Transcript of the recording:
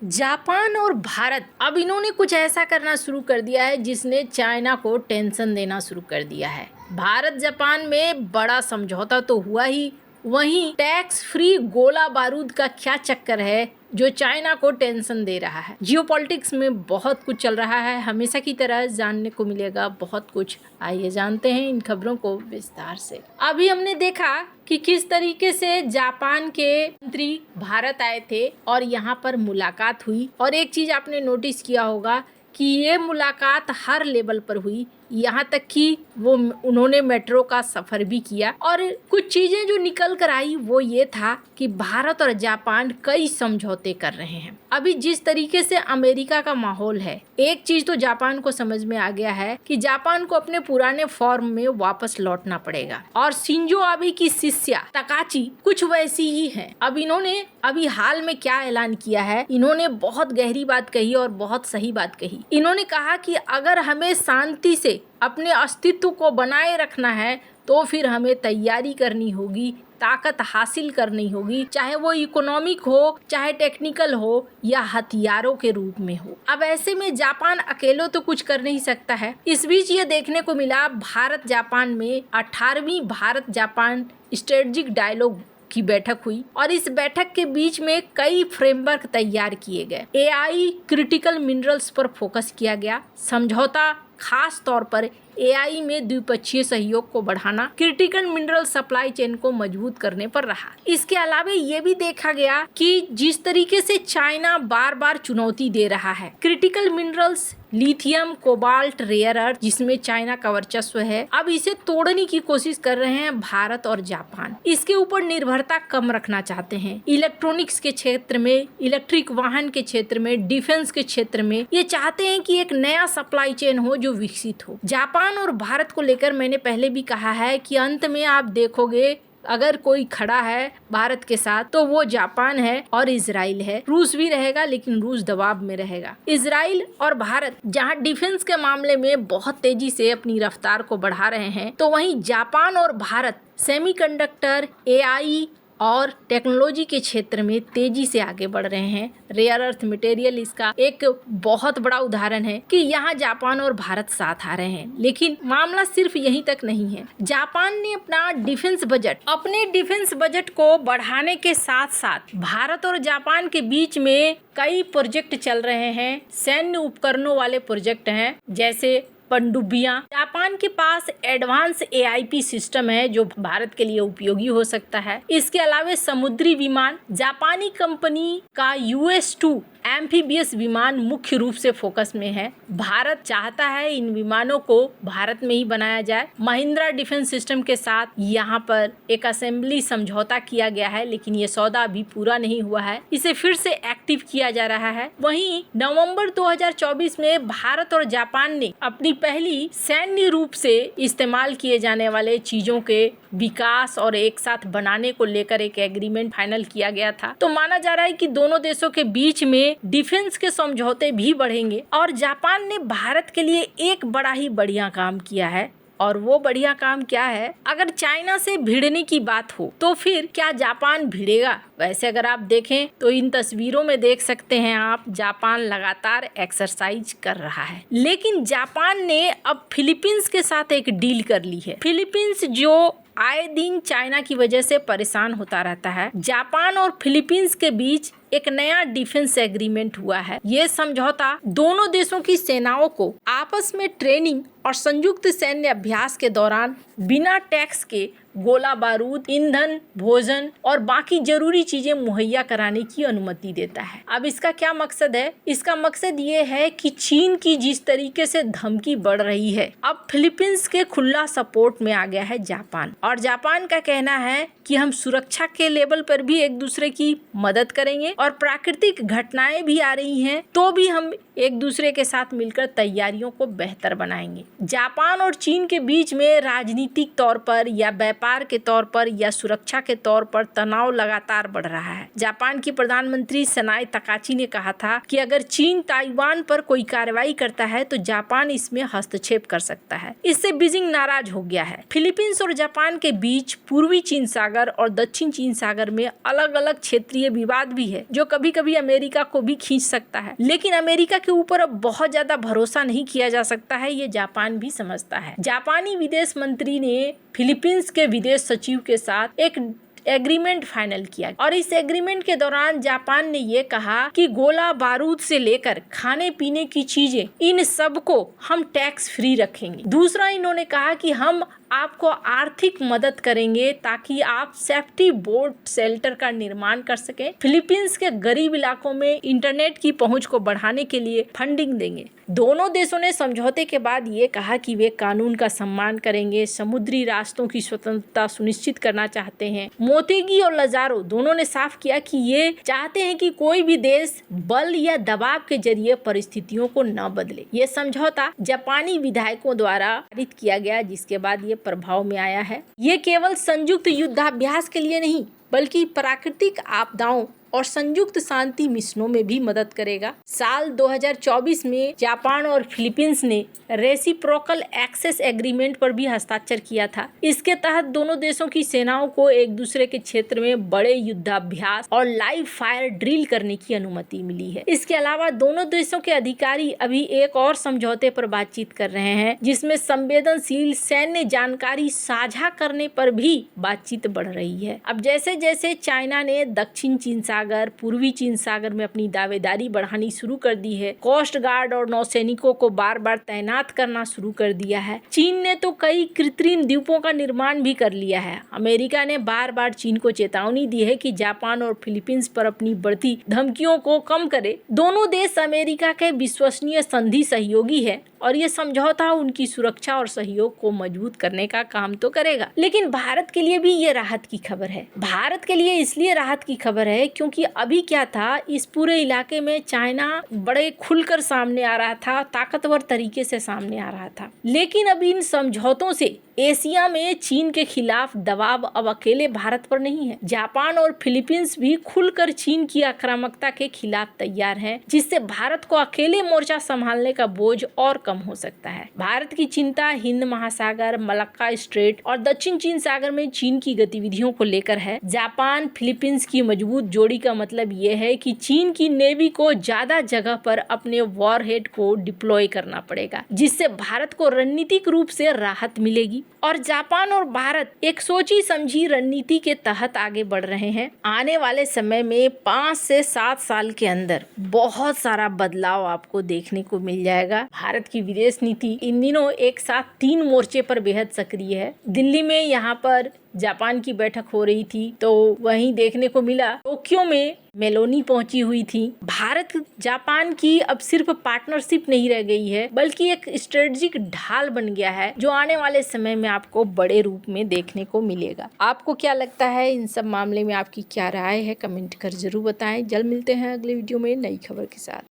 Japan और भारत अब इन्होंने कुछ ऐसा करना शुरू कर दिया है जिसने चाइना को टेंशन देना शुरू कर दिया है। भारत जापान में बड़ा समझौता तो हुआ ही, वहीं टैक्स फ्री गोला बारूद का क्या चक्कर है जो चाइना को टेंशन दे रहा है। जियोपॉलिटिक्स में बहुत कुछ चल रहा है, हमेशा की तरह जानने को मिलेगा बहुत कुछ। आइए जानते हैं इन खबरों को विस्तार से। अभी हमने देखा कि किस तरीके से जापान के मंत्री भारत आए थे और यहाँ पर मुलाकात हुई, और एक चीज आपने नोटिस किया होगा कि ये मुलाकात हर लेवल पर हुई, यहाँ तक कि उन्होंने मेट्रो का सफ़र भी किया। और कुछ चीज़ें जो निकल कर आई वो ये था कि भारत और जापान कई समझौते कर रहे हैं। अभी जिस तरीके से अमेरिका का माहौल है, एक चीज़ तो जापान को समझ में आ गया है कि जापान को अपने पुराने फॉर्म में वापस लौटना पड़ेगा। और शिंजो आबे की शिष्या तकाची कुछ वैसी ही है। अब इन्होंने अभी हाल में क्या ऐलान किया है, इन्होंने बहुत गहरी बात कही और बहुत सही बात कही। इन्होंने कहा कि अगर हमें शांति से अपने अस्तित्व को बनाए रखना है तो फिर हमें तैयारी करनी होगी, ताकत हासिल करनी होगी, चाहे वो इकोनॉमिक हो, चाहे टेक्निकल हो या हथियारों के रूप में हो। अब ऐसे में जापान अकेले तो कुछ कर नहीं सकता है। इस बीच ये देखने को मिला भारत जापान में 18वीं भारत जापान स्ट्रेटेजिक डायलॉग की बैठक हुई, और इस बैठक के बीच में कई फ्रेमवर्क तैयार किए गए। एआई क्रिटिकल मिनरल्स पर फोकस किया गया। समझौता खास तौर पर एआई में द्विपक्षीय सहयोग को बढ़ाना, क्रिटिकल मिनरल सप्लाई चेन को मजबूत करने पर रहा। इसके अलावा ये भी देखा गया कि जिस तरीके से चाइना बार बार चुनौती दे रहा है, critical minerals lithium, cobalt, rare earth जिसमें चाइना का वर्चस्व है, अब इसे तोड़ने की कोशिश कर रहे हैं भारत और जापान। इसके ऊपर निर्भरता कम रखना चाहते हैं। इलेक्ट्रॉनिक्स के क्षेत्र में, इलेक्ट्रिक वाहन के क्षेत्र में, डिफेंस के क्षेत्र में ये चाहते हैं कि एक नया सप्लाई चेन हो जो विकसित हो। जापान और भारत को लेकर मैंने पहले भी कहा है कि अंत में आप देखोगे अगर कोई खड़ा है भारत के साथ तो वो जापान है और इजराइल है। रूस भी रहेगा लेकिन रूस दबाव में रहेगा। इजराइल और भारत जहां डिफेंस के मामले में बहुत तेजी से अपनी रफ्तार को बढ़ा रहे हैं, तो वहीं जापान और भारत सेमीकंडक्टर, एआई और टेक्नोलॉजी के क्षेत्र में तेजी से आगे बढ़ रहे हैं। रेयर अर्थ मटेरियल इसका एक बहुत बड़ा उदाहरण है कि यहाँ जापान और भारत साथ आ रहे हैं। लेकिन मामला सिर्फ यहीं तक नहीं है। जापान ने अपने डिफेंस बजट को बढ़ाने के साथ साथ भारत और जापान के बीच में कई प्रोजेक्ट चल रहे हैं। सैन्य उपकरणों वाले प्रोजेक्ट हैं, जैसे पनडुब्बियां। जापान के पास एडवांस एआईपी सिस्टम है जो भारत के लिए उपयोगी हो सकता है। इसके अलावा समुद्री विमान, जापानी कंपनी का US-2 एम्फीबियस विमान मुख्य रूप से फोकस में है। भारत चाहता है इन विमानों को भारत में ही बनाया जाए। महिंद्रा डिफेंस सिस्टम के साथ यहाँ पर एक असेंबली समझौता किया गया है, लेकिन ये सौदा अभी पूरा नहीं हुआ है। इसे फिर से एक्टिव किया जा रहा है। वहीं नवंबर 2024 में भारत और जापान ने अपनी पहली सैन्य रूप से इस्तेमाल किए जाने वाले चीजों के विकास और एक साथ बनाने को लेकर एक एग्रीमेंट फाइनल किया गया था। तो माना जा रहा है कि दोनों देशों के बीच में डिफेंस के समझौते भी बढ़ेंगे। और जापान ने भारत के लिए एक बड़ा ही बढ़िया काम किया है, और वो बढ़िया काम क्या है? अगर चाइना से भिड़ने की बात हो तो फिर क्या जापान भिड़ेगा? वैसे अगर आप देखें तो इन तस्वीरों में देख सकते हैं आप, जापान लगातार एक्सरसाइज कर रहा है। लेकिन जापान ने अब फिलीपींस के साथ एक डील कर ली है। फिलीपींस जो आए दिन चाइना की वजह से परेशान होता रहता है, जापान और फिलीपींस के बीच एक नया डिफेंस एग्रीमेंट हुआ है। ये समझौता दोनों देशों की सेनाओं को आपस में ट्रेनिंग और संयुक्त सैन्य अभ्यास के दौरान बिना टैक्स के गोला बारूद, ईंधन, भोजन और बाकी जरूरी चीजें मुहैया कराने की अनुमति देता है। अब इसका क्या मकसद है? इसका मकसद ये है कि चीन की जिस तरीके से धमकी बढ़ रही है, अब फिलीपींस के खुला सपोर्ट में आ गया है जापान। और जापान का कहना है कि हम सुरक्षा के लेवल पर भी एक दूसरे की मदद करेंगे, और प्राकृतिक घटनाएं भी आ रही हैं तो भी हम एक दूसरे के साथ मिलकर तैयारियों को बेहतर बनाएंगे। जापान और चीन के बीच में राजनीतिक तौर पर या व्यापार के तौर पर या सुरक्षा के तौर पर तनाव लगातार बढ़ रहा है। जापान की प्रधानमंत्री सनाए तकाची ने कहा था कि अगर चीन ताइवान पर कोई कार्रवाई करता है तो जापान इसमें हस्तक्षेप कर सकता है। इससे बीजिंग नाराज हो गया है। फिलीपींस और जापान के बीच पूर्वी चीन सागर सागर और दक्षिण चीन सागर में अलग अलग क्षेत्रीय विवाद भी है जो कभी कभी अमेरिका को भी खींच सकता है। लेकिन अमेरिका के ऊपर अब बहुत ज्यादा भरोसा नहीं किया जा सकता है, ये जापान भी समझता है। जापानी विदेश मंत्री ने फिलीपींस के विदेश सचिव के साथ एक एग्रीमेंट फाइनल किया और इस एग्रीमेंट के दौरान जापान ने ये कहा कि गोला बारूद से लेकर खाने पीने की चीजें इन सब को हम टैक्स फ्री रखेंगे। दूसरा, इन्होंने कहा कि हम आपको आर्थिक मदद करेंगे ताकि आप सेफ्टी बोट शेल्टर का निर्माण कर सकें। फिलीपींस के गरीब इलाकों में इंटरनेट की पहुंच को बढ़ाने के लिए फंडिंग देंगे। दोनों देशों ने समझौते के बाद ये कहा कि वे कानून का सम्मान करेंगे, समुद्री रास्तों की स्वतंत्रता सुनिश्चित करना चाहते हैं। मोतेगी और लजारो दोनों ने साफ किया कि ये चाहते हैं कि कोई भी देश बल या दबाव के जरिए परिस्थितियों को न बदले। ये समझौता जापानी विधायकों द्वारा पारित किया गया, जिसके बाद ये प्रभाव में आया है। ये केवल संयुक्त युद्धाभ्यास के लिए नहीं बल्कि प्राकृतिक आपदाओं और संयुक्त शांति मिशनों में भी मदद करेगा। साल 2024 में जापान और फिलीपींस ने रेसिप्रोकल एक्सेस एग्रीमेंट पर भी हस्ताक्षर किया था। इसके तहत दोनों देशों की सेनाओं को एक दूसरे के क्षेत्र में बड़े युद्धाभ्यास और लाइव फायर ड्रिल करने की अनुमति मिली है। इसके अलावा दोनों देशों के अधिकारी अभी एक और समझौते पर बातचीत कर रहे हैं, जिसमें संवेदनशील सैन्य जानकारी साझा करने पर भी बातचीत बढ़ रही है। अब जैसे जैसे चाइना ने दक्षिण चीन पूर्वी चीन सागर में अपनी दावेदारी बढ़ानी शुरू कर दी है, कोस्ट गार्ड और नौसैनिकों को बार बार तैनात करना शुरू कर दिया है। चीन ने तो कई कृत्रिम द्वीपों का निर्माण भी कर लिया है। अमेरिका ने बार बार चीन को चेतावनी दी है कि जापान और फिलीपींस पर अपनी बढ़ती धमकियों को कम करे। दोनों देश अमेरिका के विश्वसनीय संधि सहयोगी है और ये समझौता उनकी सुरक्षा और सहयोग को मजबूत करने का काम तो करेगा। लेकिन भारत के लिए भी ये राहत की खबर है। भारत के लिए इसलिए राहत की खबर है क्योंकि अभी क्या था, इस पूरे इलाके में चाइना बड़े खुलकर सामने आ रहा था, ताकतवर तरीके से सामने आ रहा था। लेकिन अब इन समझौतों से एशिया में चीन के खिलाफ दबाव अब अकेले भारत पर नहीं है। जापान और फिलीपींस भी खुलकर चीन की आक्रामकता के खिलाफ तैयार हैं, जिससे भारत को अकेले मोर्चा संभालने का बोझ और कम हो सकता है। भारत की चिंता हिंद महासागर, मलक्का स्ट्रेट और दक्षिण चीन सागर में चीन की गतिविधियों को लेकर है। जापान फिलीपींस की मजबूत जोड़ी का मतलब ये है कि चीन की नेवी को ज्यादा जगह पर अपने वॉरहेड को डिप्लॉय करना पड़ेगा, जिससे भारत को रणनीतिक रूप से राहत मिलेगी। और जापान और भारत एक सोची समझी रणनीति के तहत आगे बढ़ रहे हैं। आने वाले समय में 5 से 7 साल के अंदर बहुत सारा बदलाव आपको देखने को मिल जाएगा। भारत की विदेश नीति इन दिनों एक साथ 3 मोर्चे पर बेहद सक्रिय है। दिल्ली में यहाँ पर जापान की बैठक हो रही थी, तो वहीं देखने को मिला टोक्यो में मेलोनी पहुंची हुई थी। भारत जापान की अब सिर्फ पार्टनरशिप नहीं रह गई है, बल्कि एक स्ट्रेटेजिक ढाल बन गया है, जो आने वाले समय में आपको बड़े रूप में देखने को मिलेगा। आपको क्या लगता है, इन सब मामले में आपकी क्या राय है, कमेंट कर जरूर बताएं। जल्द मिलते हैं अगले वीडियो में नई खबर के साथ।